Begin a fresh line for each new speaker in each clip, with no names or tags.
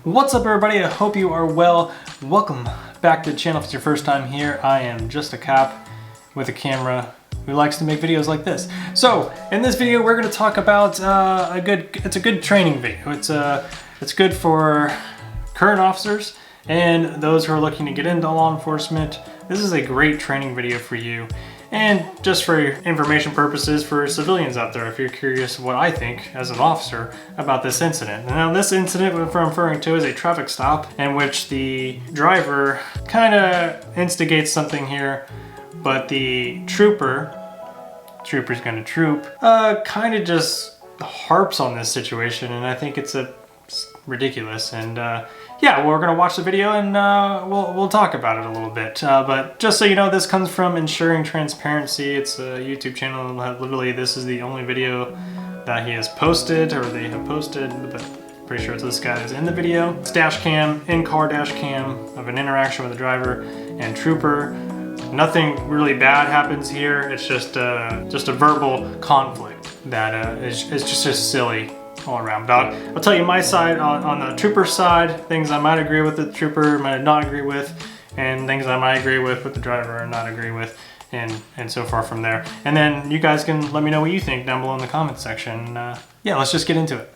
What's up everybody, I hope you are well. Welcome back to the channel. If it's your first time here, I am just a cop with a camera who likes to make videos like this. So in this video we're going to talk about it's a good training video. It's good for current officers and those who are looking to get into law enforcement. This is a great training video for you. And just for information purposes for civilians out there, if you're curious what I think as an officer about this incident. Now this incident what I'm referring to is a traffic stop in which the driver kind of instigates something here, but the trooper's gonna troop, kind of just harps on this situation, and I think it's ridiculous. And yeah, we're gonna watch the video and we'll talk about it a little bit. But just so you know, this comes from Ensuring Transparency. It's a YouTube channel. Literally, this is the only video that he has posted, or they have posted, but pretty sure it's this guy is in the video. It's dash cam, in-car dash cam of an interaction with the driver and trooper. Nothing really bad happens here. It's just a verbal conflict that is just silly all around. But I'll tell you my side on the trooper side, things I might agree with the trooper, might not agree with, and things I might agree with the driver or not agree with, and so far from there. And then you guys can let me know what you think down below in the comments section. Yeah, let's just get into it.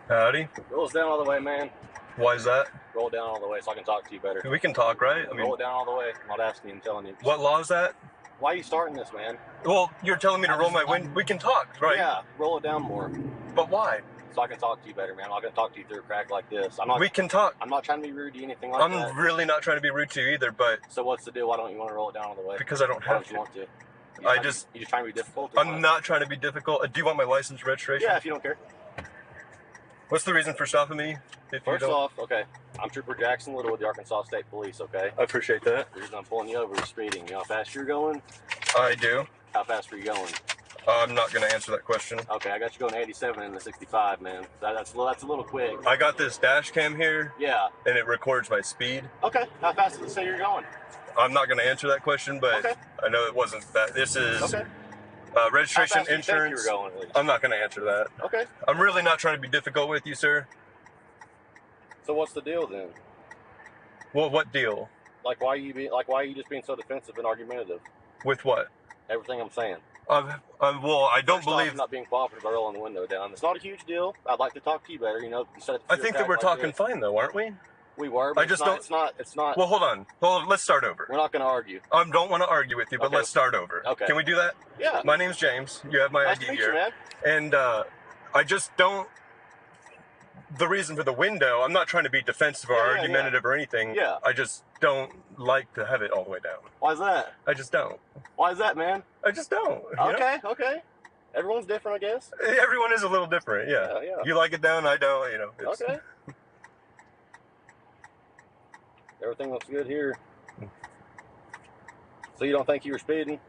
Howdy.
Roll us down all the way, man.
Why is that?
Roll it down all the way so I can talk to you better.
We can talk, right? I mean,
roll it down all the way. I'm not asking you, I'm telling you.
what law is that?
Why are you starting this, man?
Well, you're telling me to roll my window. We can talk, right?
Yeah, roll it down more.
But why?
So I can talk to you better, man. I'm not going to talk to you through a crack like this.
We can talk.
I'm not trying to be rude to you, anything like that.
I'm really not trying to be rude to you either, but...
So what's the deal? Why don't you want to roll it down all the way?
Because I don't have to.
You want to? You just trying to be difficult?
I'm not trying to be difficult. Do you want my license and registration?
Yeah, if you don't care.
What's the reason for stopping me?
First off, okay, I'm Trooper Jackson Little with the Arkansas State Police, okay?
I appreciate that.
The reason I'm pulling you over is speeding. You know how fast you're going?
I do.
How fast were you going?
I'm not going to answer that question.
Okay, I got you going 87 in the 65, man. That's a little quick.
I got this dash cam here.
Yeah.
And it records my speed.
Okay, how fast does it say you're going?
I'm not going to answer that question, but okay. I know it wasn't that. This is... Okay. Registration,
how fast
insurance.
Do you think you were going, at least?
I'm not going to answer that.
Okay.
I'm really not trying to be difficult with you, sir.
So what's the deal then?
Well, what deal?
Like why are you just being so defensive and argumentative?
With what?
Everything I'm saying.
Well, I don't believe.
I'm not being cooperative by rolling the window down. It's not a huge deal. I'd like to talk to you better. You know,
I think that we're talking fine though, aren't we?
We were, but it's not.
Well, hold on. Let's start over.
We're not going to argue.
I don't want to argue with you, but let's start over.
Okay.
Can we do that?
Yeah.
My name's James. You have my
nice
ID
to meet
here.
You, man.
And I just don't. The reason for the window, I'm not trying to be defensive or argumentative or anything.
Yeah.
I just don't like to have it all the way down.
Why is that?
I just don't.
Why is that, man?
I just don't.
Okay, okay. Everyone's different, I guess.
Everyone is a little different, yeah.
Yeah.
You like it down, I don't, you know.
Okay. Everything looks good here. So you don't think you were speeding?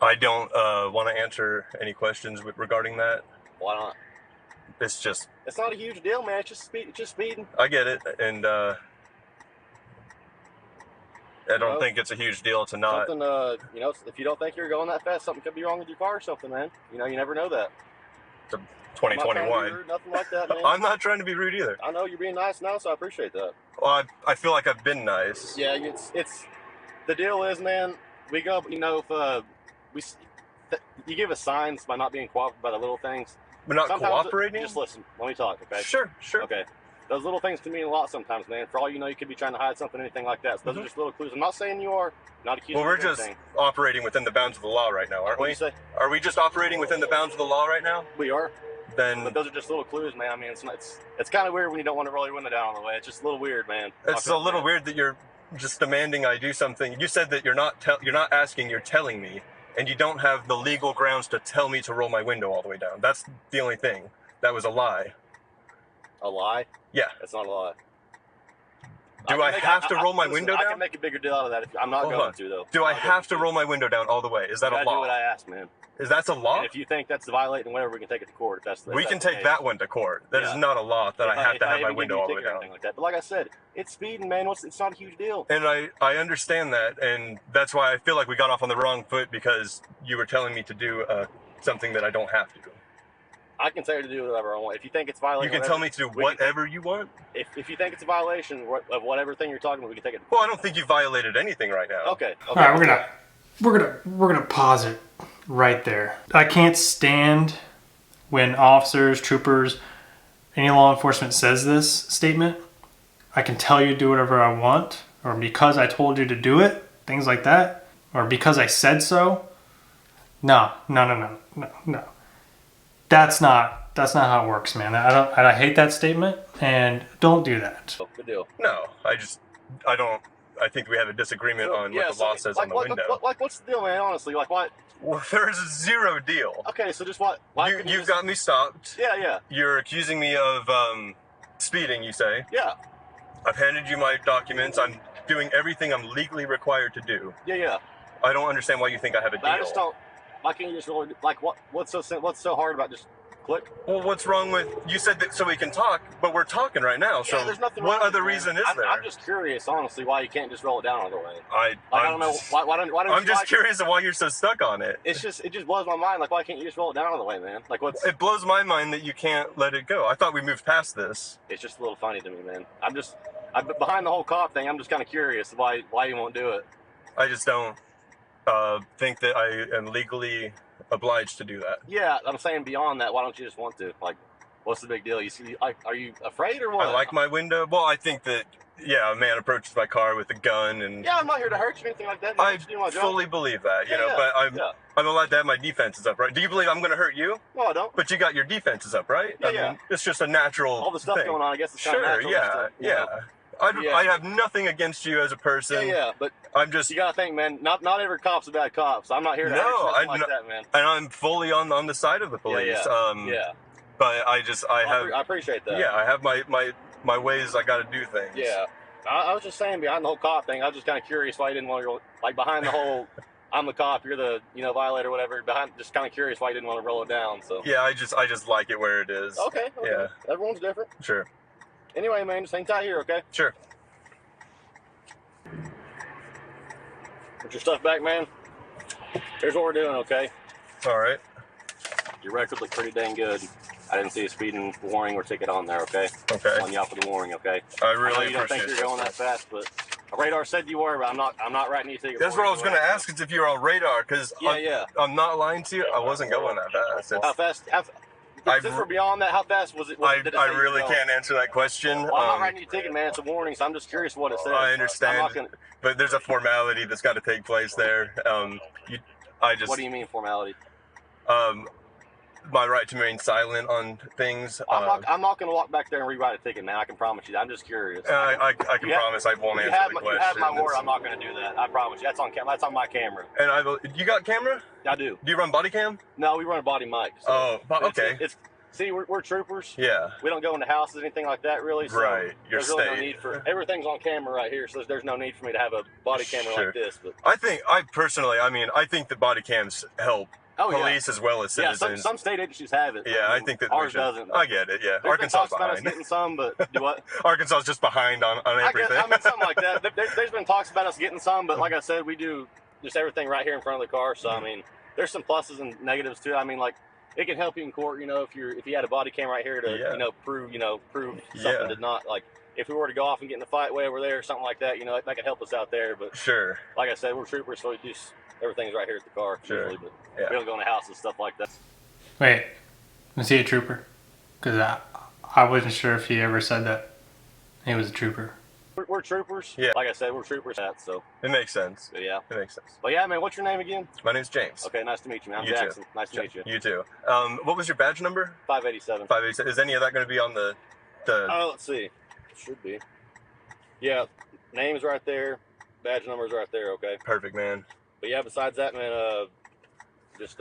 I don't want to answer any questions regarding that.
Why not?
It's just...
It's not a huge deal, man. It's just speeding.
I get it, and I don't think it's a huge deal to not...
Something, you know, if you don't think you're going that fast, something could be wrong with your car or something, man. You know, you never know that.
It's 2021.
Rude, nothing like that, man.
I'm not trying to be rude either.
I know you're being nice now, so I appreciate that.
Well, I feel like I've been nice.
Yeah, it's the deal is, man, we go, you know, if you give us signs by not being cooperative by the little things.
We're not cooperating?
Just listen. Let me talk, okay?
Sure.
Okay. Those little things can mean a lot sometimes, man. For all you know, you could be trying to hide something, anything like that. So those are just little clues. I'm not saying you are. Not accusing you of anything.
Well, we're just operating within the bounds of the law right now, aren't we?
What do you say?
Are we just operating within the bounds of the law right now?
We are.
Then...
But those are just little clues, man. I mean, it's kind of weird when you don't want to roll your window down on the way. It's just a little weird, man.
It's a little weird that you're just demanding I do something. You said that you're not asking, you're telling me, and you don't have the legal grounds to tell me to roll my window all the way down. That's the only thing. That was a lie.
A lie?
Yeah.
That's not a lie.
Do I have to roll my window
I
down?
can make a bigger deal out of that. I'm not going to, though.
Do I have to roll my window down all the way? Is that a
I
law?
do what I asked, man.
Is that a law?
And if you think that's violating whatever, we can take it to court.
We can take that one to court. That is not a law that I have to have my window all the way down.
Like that. But like I said, it's speeding, man. It's not a huge deal.
And I understand that, and that's why I feel like we got off on the wrong foot, because you were telling me to do something that I don't have to do.
I can tell you to do whatever I want. If you think it's violating,
you can tell me to do whatever you want.
If you think it's a violation of whatever thing you're talking about, we can take it.
Well, I don't think you violated anything right now.
Okay.
All right, we're gonna pause it right there. I can't stand when officers, troopers, any law enforcement says this statement. I can tell you to do whatever I want, or because I told you to do it, things like that, or because I said so. No. That's not how it works, man. I hate that statement, and don't do that.
Good deal.
No, I think we have a disagreement on what the law says on the window.
What's the deal, man? Honestly, what?
Well, there's zero deal.
Okay, so just what?
You've got me stopped.
Yeah.
You're accusing me of speeding, you say.
Yeah.
I've handed you my documents. I'm doing everything I'm legally required to do.
Yeah.
I don't understand why you think I have a deal.
I just don't. Why can't you just really what's so hard about just click?
Well, what's wrong with you said that so we can talk, but we're talking right now. So
there's nothing
what
wrong
other
with
reason is there?
I'm just curious, honestly, why you can't just roll it down all the way.
I
don't know why don't
I'm just curious of why you're so stuck on it.
It just blows my mind. Like, why can't you just roll it down all the way, man? Like, what's?
It blows my mind that you can't let it go. I thought we moved past this.
It's just a little funny to me, man. I'm behind the whole cop thing. I'm just kind of curious why you won't do it.
I just don't think that I am legally obliged to do that.
Yeah, I'm saying beyond that, why don't you just want to? Like, what's the big deal? You see, are you afraid or what?
I like my window. Well, I think that, a man approaches my car with a gun and...
Yeah, I'm not here to hurt you or anything like that.
I fully believe that, but I'm allowed to have my defenses up, right? Do you believe I'm going to hurt you?
No, I don't.
But you got your defenses up, right?
Yeah,
I mean, it's just a natural
all the stuff
thing.
going on, I guess it's kind of natural.
Sure, I have nothing against you as a person.
Yeah, but
I'm just...
You gotta think, man, not every cop's a bad cop, so I'm not here to hurt you like that, man.
And I'm fully on the side of the police. But I
appreciate that.
Yeah, I have my ways I gotta do things.
Yeah. I was just saying, behind the whole cop thing, I was just kind of curious why you didn't want to, like, behind the whole, I'm the cop, you're the, violator, whatever, just kind of curious why you didn't want to roll it down, so.
Yeah, I just like it where it is.
Okay.
Yeah.
Everyone's different.
Sure.
Anyway, man, just hang tight here, okay?
Sure.
Put your stuff back, man. Here's what we're doing, okay?
All right.
Your record looked pretty dang good. I didn't see a speeding warning or ticket on there, okay?
Okay.
On you off with the warning, okay?
I really
know you don't think
appreciate
you're going that fast, but radar said you were, but I'm not writing you a ticket.
That's what I was going to ask, is if you're on radar, because I'm not lying to you. I wasn't going that fast.
How fast? Since we're beyond that, how fast was it?
I really can't answer that question.
Well, I'm not writing you a ticket, man. It's a warning, so I'm just curious what it says.
I understand, but there's a formality that's got to take place there.
What do you mean formality?
My right to remain silent on things.
I'm not going to walk back there and rewrite a ticket, man. I can promise you that. I'm just curious.
I can promise I won't answer the question.
You have my word. I'm not going to do that. I promise you. That's on camera. That's on my camera.
And you got camera?
I do.
Do you run body cam?
No, we run a body mic. So
okay.
See, we're troopers.
Yeah. We
don't go into houses, anything like that, really. So
right. You're
there's really no need for everything's on camera right here, so there's no need for me to have a body camera like this. But
I think that body cams help. Police as well as citizens.
Yeah, some state agencies have it.
Yeah, I think that
ours doesn't.
I get it. Yeah,
Arkansas is behind. Getting some, but do what?
Arkansas is just behind on everything.
I mean, something like that. There's been talks about us getting some, but like I said, we do just everything right here in front of the car. So I mean, there's some pluses and negatives too. I mean, like it can help you in court. If you had a body cam right here to prove something did not like. If we were to go off and get in a fight way over there or something like that, that could help us out there. But
sure, like
I said, we're troopers, so we do everything's right here at the car.
Sure.
Usually, but we don't go in the house and stuff like that.
Wait, was he a trooper? Because I wasn't sure if he ever said that he was a trooper.
We're troopers.
Yeah.
Like I said, we're troopers. So
it makes sense.
But yeah.
It makes sense.
But yeah, man, what's your name again?
My name's James.
Okay, nice to meet you, man. I'm Jackson. Nice to meet you.
You too. What was your badge number?
587.
587. Is any of that going to be on the?
Oh, let's see. It should be. Yeah, name's right there. Badge number's right there. Okay.
Perfect, man.
But yeah, besides that, man, just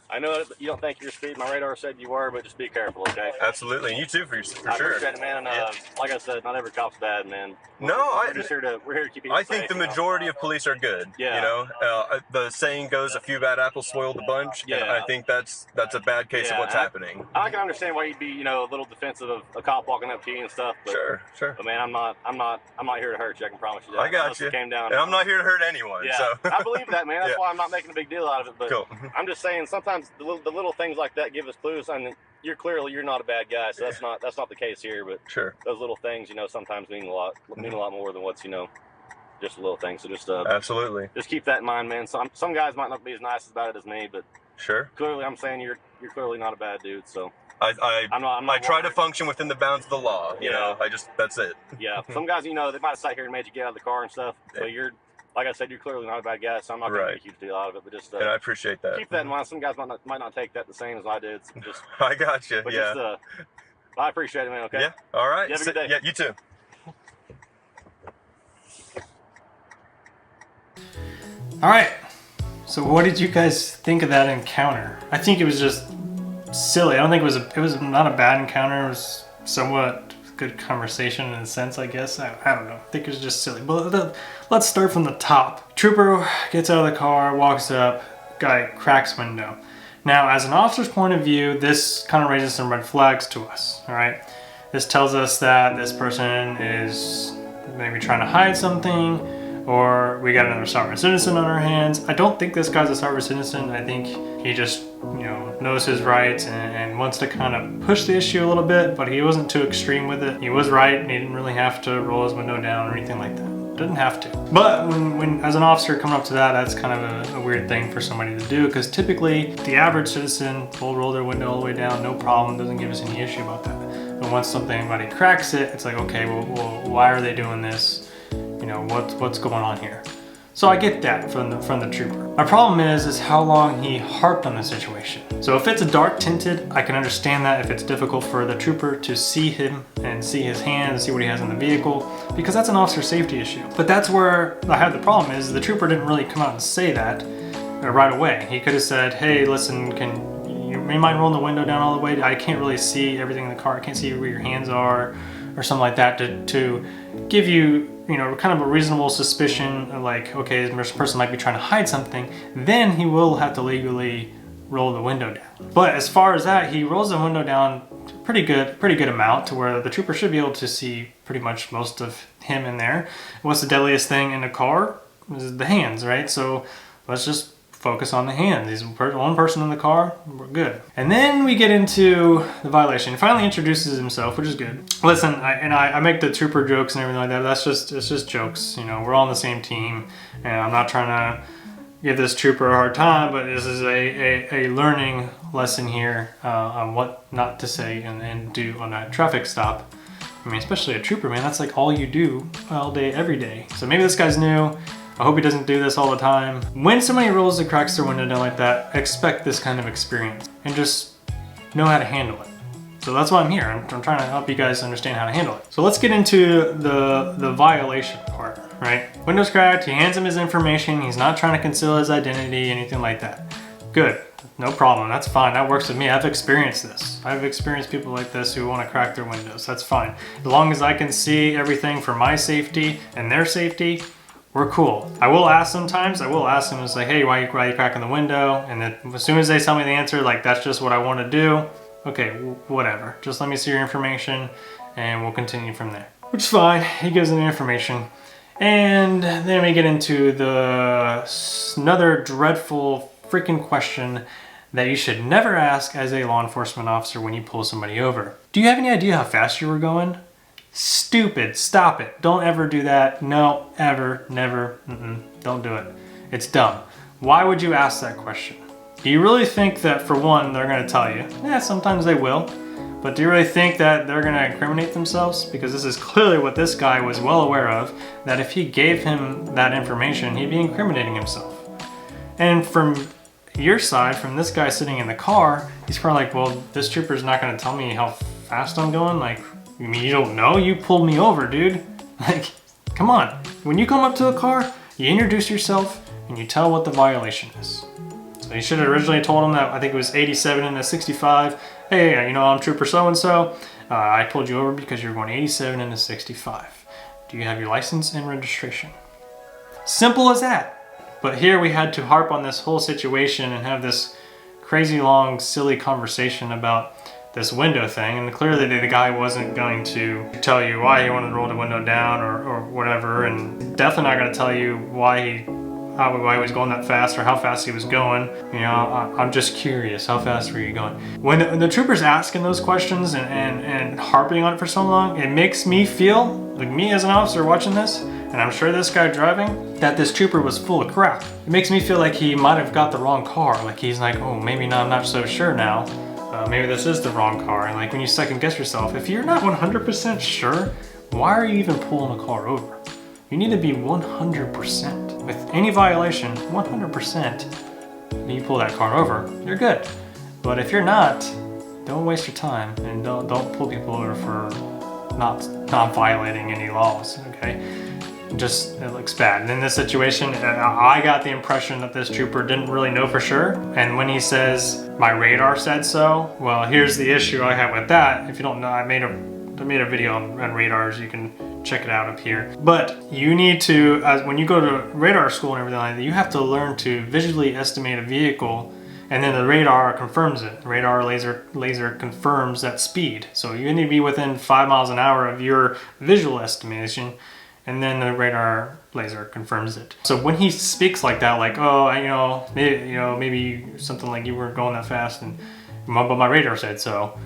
I know that you don't think you're speeding. My radar said you were, but just be careful, okay?
Absolutely, and you too, for
I
sure.
appreciate it, man. Like I said, not every cop's bad, man.
We're
here to keep people
I think
safe,
the majority of police are good.
Yeah.
You know, the saying goes, "A few bad apples spoil the bunch."
Yeah.
And I think that's a bad case of what's happening.
I can understand why you'd be, a little defensive of a cop walking up to you and stuff. But,
Sure.
But man, I'm not here to hurt you. I can promise you that.
I got you.
Came down.
And I'm not here to hurt anyone.
Yeah.
So.
I believe that, man. That's why I'm not making a big deal out of it. But
cool.
I'm just saying, sometimes the little things like that give us clues. I mean, you're not a bad guy, so that's not the case here. But
sure,
those little things, sometimes mean a lot more than what's just a little thing. So just
absolutely,
just keep that in mind, man. Some guys might not be as nice about it as me, but
sure.
Clearly, I'm saying you're clearly not a bad dude. So
I try to function within the bounds of the law. You know, that's it.
Yeah. Some guys, they might have sat here and made you get out of the car and stuff. So like I said, you're clearly not a bad guy. So I'm not going to make a huge deal out of it. But just
and I appreciate that.
Keep that in mind. Some guys might not take that the same as I did. So just
I got you.
But just, I appreciate it, man. Okay.
Yeah. All right.
You have a good day.
Yeah. You too.
All right. So what did you guys think of that encounter? I think it was just silly. I don't think it was not a bad encounter. It was somewhat good conversation in a sense, I guess. I don't know. I think it was just silly. But let's start from the top. Trooper gets out of the car, walks up, guy cracks window. Now, as an officer's point of view, this kind of raises some red flags to us, all right? This tells us that this person is maybe trying to hide something, or we got another sovereign citizen on our hands. I don't think this guy's a sovereign citizen. I think he just, knows his rights and wants to kind of push the issue a little bit, but he wasn't too extreme with it. He was right, and he didn't really have to roll his window down or anything like that. Didn't have to. But when as an officer coming up to that, that's kind of a weird thing for somebody to do, because typically the average citizen will roll their window all the way down, no problem, doesn't give us any issue about that. But once somebody cracks it, it's like, okay, well, why are they doing this? What's going on here? So I get that from the trooper. My problem is how long he harped on the situation. So if it's a dark tinted, I can understand that if it's difficult for the trooper to see him and see his hand and see what he has in the vehicle, because that's an officer safety issue. But that's where I had the problem is the trooper didn't really come out and say that right away. He could have said, hey, listen, can you mind rolling the window down all the way? I can't really see everything in the car. I can't see where your hands are, or something like that, to give you, kind of a reasonable suspicion of like, okay, this person might be trying to hide something. Then he will have to legally roll the window down. But as far as that, he rolls the window down pretty good amount to where the trooper should be able to see pretty much most of him in there. What's the deadliest thing in a car? Is the hands, right? So let's just focus on the hands. He's one person in the car, we're good. And then we get into the violation. He finally introduces himself, which is good. Listen, I make the trooper jokes and everything like that. It's just jokes. We're all on the same team, and I'm not trying to give this trooper a hard time, but this is a learning lesson here on what not to say and do on a traffic stop. I mean, especially a trooper, man, that's like all you do all day, every day. So maybe this guy's new. I hope he doesn't do this all the time. When somebody rolls and cracks their window down like that, expect this kind of experience and just know how to handle it. So that's why I'm here. I'm trying to help you guys understand how to handle it. So let's get into the violation part, right? Window's cracked, he hands him his information. He's not trying to conceal his identity, anything like that. Good, no problem, that's fine. That works with me. I've experienced this. I've experienced people like this who want to crack their windows. That's fine. As long as I can see everything for my safety and their safety, we're cool. I will ask sometimes, it's like, hey, why are you cracking the window? And then as soon as they tell me the answer, like, that's just what I want to do. Okay, whatever. Just let me see your information and we'll continue from there. Which is fine, he gives them the information. And then we get into another dreadful freaking question that you should never ask as a law enforcement officer when you pull somebody over. Do you have any idea how fast you were going? Stupid, stop it. Don't ever do that. No, ever, never, don't do it. It's dumb. Why would you ask that question? Do you really think that, for one, they're gonna tell you? Yeah, sometimes they will. But do you really think that they're gonna incriminate themselves? Because this is clearly what this guy was well aware of, that if he gave him that information, he'd be incriminating himself. And from your side, from this guy sitting in the car, he's probably like, well, this trooper's not gonna tell me how fast I'm going? Like, you mean you don't know? You pulled me over, dude. Like, come on. When you come up to a car, you introduce yourself and you tell what the violation is. So you should have originally told him that, I think it was 87 and a 65. Hey, you know, I'm Trooper so-and-so. I pulled you over because you're going 87 and a 65. Do you have your license and registration? Simple as that. But here we had to harp on this whole situation and have this crazy long, silly conversation about this window thing, and clearly the guy wasn't going to tell you why he wanted to roll the window down or whatever, and definitely not going to tell you why he was going that fast or how fast he was going. You know, I'm just curious, how fast were you going? When the trooper's asking those questions and harping on it for so long, it makes me feel, like me as an officer watching this, and I'm sure this guy driving, that this trooper was full of crap. It makes me feel like he might have got the wrong car. Like he's like, oh, maybe not, I'm not so sure now. Maybe this is the wrong car. And like when you second guess yourself, if you're not 100% sure, why are you even pulling a car over? You need to be 100%. With any violation, 100%, when you pull that car over, you're good. But if you're not, don't waste your time and don't pull people over for not violating any laws, okay? Just, it looks bad. And in this situation, I got the impression that this trooper didn't really know for sure. And when he says, my radar said so, well, here's the issue I have with that. If you don't know, I made a video on radars. You can check it out up here. But you need to, when you go to radar school and everything like that, you have to learn to visually estimate a vehicle, and then the radar confirms it. The radar laser confirms that speed. So you need to be within 5 miles an hour of your visual estimation, and then the radar laser confirms it. So when he speaks like that, like, oh, maybe something like you weren't going that fast, but my radar said so,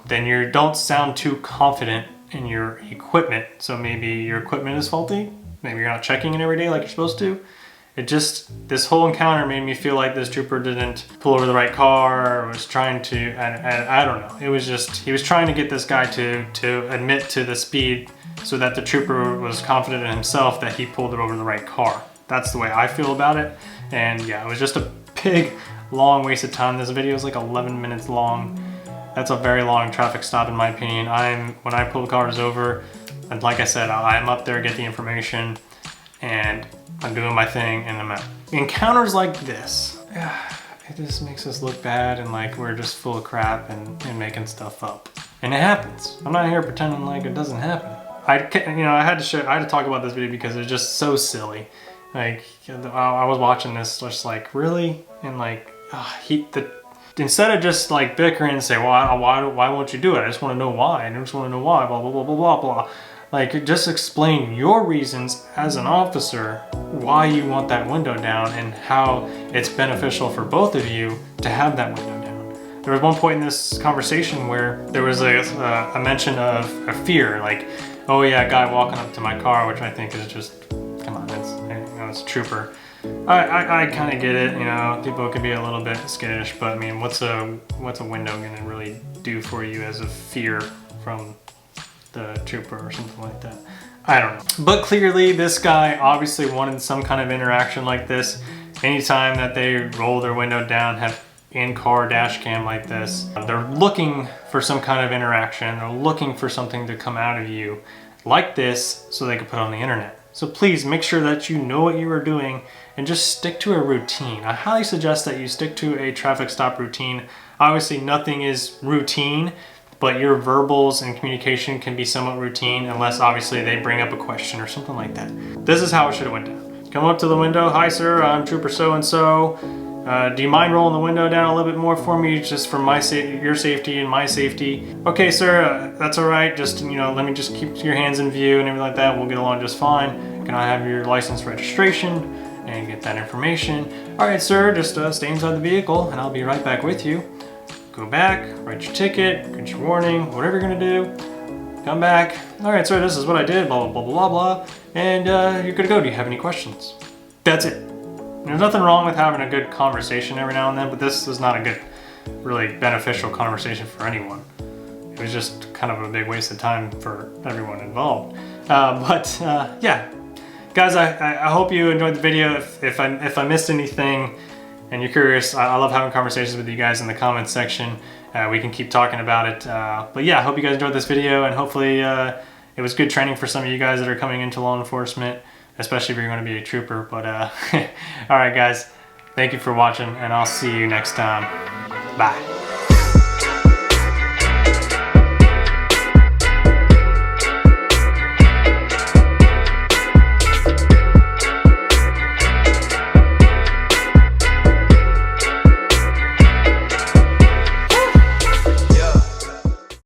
then you don't sound too confident in your equipment. So maybe your equipment is faulty. Maybe you're not checking it every day like you're supposed to. This whole encounter made me feel like this trooper didn't pull over the right car, or was trying to, I don't know. It was just, he was trying to get this guy to admit to the speed, so that the trooper was confident in himself that he pulled it over the right car. That's the way I feel about it. And yeah, it was just a big, long waste of time. This video is like 11 minutes long. That's a very long traffic stop in my opinion. When I pull cars over, and like I said, I'm up there, get the information, and I'm doing my thing, and I'm out. Encounters like this, it just makes us look bad and like we're just full of crap and making stuff up. And it happens. I'm not here pretending like it doesn't happen. I had to talk about this video because it's just so silly. Like, I was watching this just like, really? And like, instead of just like bickering and say, well, why won't you do it? I just want to know why. I just want to know why, blah, blah, blah, blah, blah, blah. Like, just explain your reasons as an officer why you want that window down and how it's beneficial for both of you to have that window down. There was one point in this conversation where there was a mention of a fear, like, oh yeah, a guy walking up to my car, which I think is just, come on, it's a trooper. I kind of get it, you know, people could be a little bit skittish, but I mean, what's a window gonna really do for you as a fear from the trooper or something like that? I don't know. But clearly this guy obviously wanted some kind of interaction like this. Anytime that they roll their window down, have in-car dash cam like this, they're looking for some kind of interaction. They're looking for something to come out of you like this so they can put it on the internet. So please make sure that you know what you are doing and just stick to a routine. I highly suggest that you stick to a traffic stop routine. Obviously nothing is routine, but your verbals and communication can be somewhat routine unless obviously they bring up a question or something like that. This is how it should have went down. Come up to the window. Hi sir, I'm Trooper so-and-so. Do you mind rolling the window down a little bit more for me, just for your safety and my safety? Okay sir, that's all right. Just, let me just keep your hands in view and everything like that. We'll get along just fine. Can I have your license, registration, and get that information? All right sir, just stay inside the vehicle and I'll be right back with you. Go back, write your ticket, get your warning, whatever you're gonna do. Come back. All right, sir, this is what I did, blah, blah, blah, blah, blah. And you're good to go. Do you have any questions? That's it. There's nothing wrong with having a good conversation every now and then, but this is not a good, really beneficial conversation for anyone. It was just kind of a big waste of time for everyone involved. Yeah, guys, I hope you enjoyed the video. If I missed anything, and you're curious, I love having conversations with you guys in the comments section. We can keep talking about it. But yeah, I hope you guys enjoyed this video, and hopefully it was good training for some of you guys that are coming into law enforcement, especially if you're going to be a trooper. But all right, guys, Thank you for watching, and I'll see you next time. Bye.